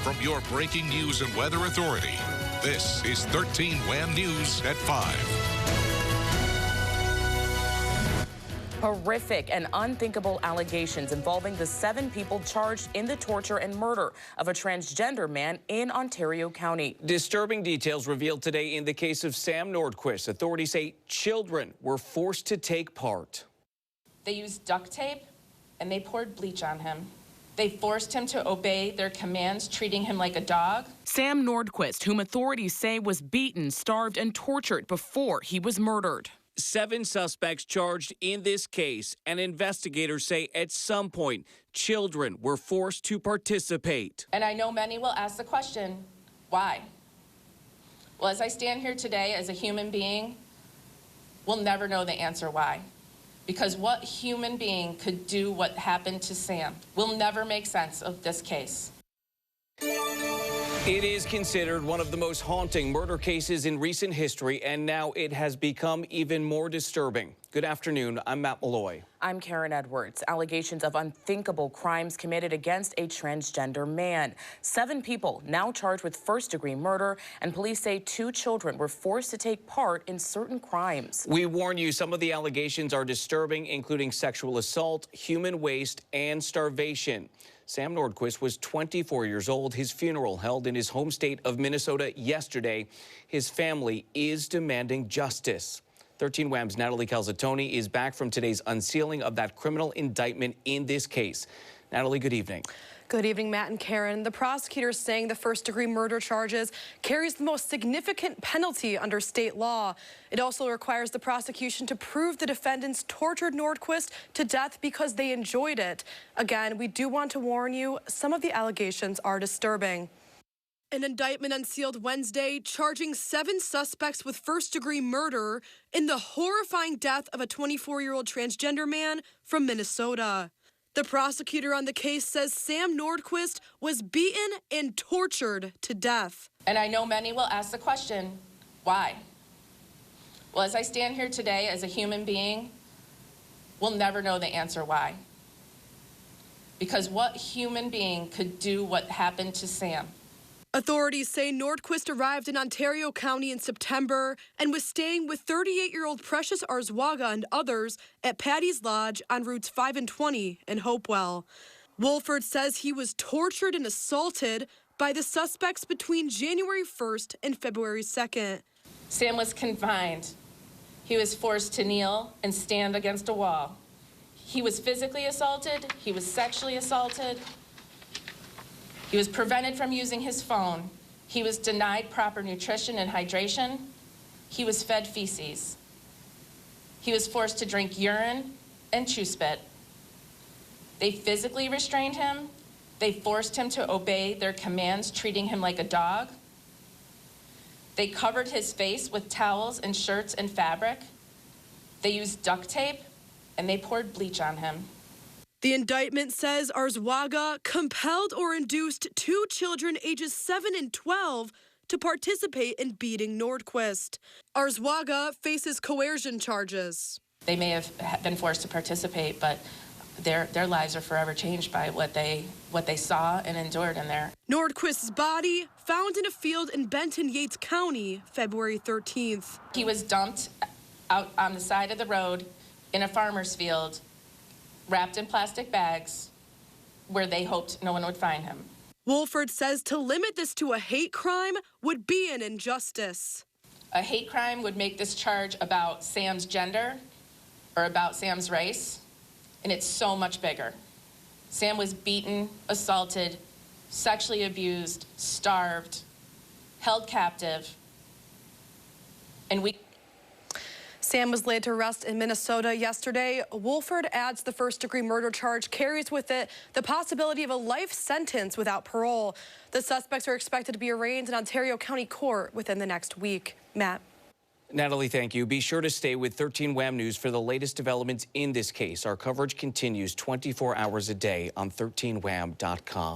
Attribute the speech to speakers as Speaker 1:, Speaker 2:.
Speaker 1: from your breaking news and weather authority. This is 13 WHAM News at 5.
Speaker 2: Horrific and unthinkable allegations involving the 7 people charged in the torture and murder of a transgender man in Ontario County.
Speaker 3: Disturbing details revealed today in the case of Sam Nordquist. Authorities say children were forced to take part.
Speaker 4: They used duct tape and they poured bleach on him. They forced him to obey their commands, treating him like a dog.
Speaker 2: Sam Nordquist, whom authorities say was beaten, starved, and tortured before he was murdered.
Speaker 3: 7 suspects charged in this case, and investigators say at some point children were forced to participate.
Speaker 4: And I know many will ask the question, why? Well, as I stand here today as a human being, we'll never know the answer why. Because what human being could do what happened to Sam? We'll never make sense of this case.
Speaker 3: It is considered one of the most haunting murder cases in recent history, and now it has become even more disturbing. Good afternoon, I'm Matt Malloy.
Speaker 2: I'm Karen Edwards. Allegations of unthinkable crimes committed against a transgender man. 7 people now charged with first-degree murder, and police say 2 children were forced to take part in certain crimes.
Speaker 3: We warn you, some of the allegations are disturbing, including sexual assault, human waste, and starvation. Sam Nordquist was 24 years old. His funeral held in his home state of Minnesota yesterday. His family is demanding justice. 13 WHAM's Natalie Calzatoni is back from today's unsealing of that criminal indictment in this case. Natalie, good evening.
Speaker 5: Good evening, Matt and Karen. The prosecutor is saying the first-degree murder charges carries the most significant penalty under state law. It also requires the prosecution to prove the defendants tortured Nordquist to death because they enjoyed it. Again, we do want to warn you, some of the allegations are disturbing. An indictment unsealed Wednesday charging 7 suspects with first-degree murder in the horrifying death of a 24-year-old transgender man from Minnesota. The prosecutor on the case says Sam Nordquist was beaten and tortured to death.
Speaker 4: And I know many will ask the question, why? Well, as I stand here today as a human being, we'll never know the answer why. Because what human being could do what happened to Sam?
Speaker 5: Authorities say Nordquist arrived in Ontario County in September and was staying with 38-year-old Precious Arzwaga and others at Patty's Lodge on routes 5 and 20 in Hopewell. Wolford says he was tortured and assaulted by the suspects between January 1st and February 2nd.
Speaker 4: Sam was confined. He was forced to kneel and stand against a wall. He was physically assaulted. He was sexually assaulted. He was prevented from using his phone. He was denied proper nutrition and hydration. He was fed feces. He was forced to drink urine and chew spit. They physically restrained him. They forced him to obey their commands, treating him like a dog. They covered his face with towels and shirts and fabric. They used duct tape, and they poured bleach on him.
Speaker 5: The indictment says Arzwaga compelled or induced 2 children ages 7 and 12 to participate in beating Nordquist. Arzwaga faces coercion charges.
Speaker 4: They may have been forced to participate, but their lives are forever changed by what they saw and endured in there.
Speaker 5: Nordquist's body found in a field in Benton Yates County, February 13th.
Speaker 4: He was dumped out on the side of the road in a farmer's field, wrapped in plastic bags, where they hoped no one would find him.
Speaker 5: Wolford says to limit this to a hate crime would be an injustice.
Speaker 4: A hate crime would make this charge about Sam's gender or about Sam's race, and it's so much bigger. Sam was beaten, assaulted, sexually abused, starved, held captive, and
Speaker 5: Sam was laid to rest in Minnesota yesterday. Wolford adds the first-degree murder charge carries with it the possibility of a life sentence without parole. The suspects are expected to be arraigned in Ontario County Court within the next week. Matt.
Speaker 3: Natalie, thank you. Be sure to stay with 13 WHAM News for the latest developments in this case. Our coverage continues 24 hours a day on 13wham.com.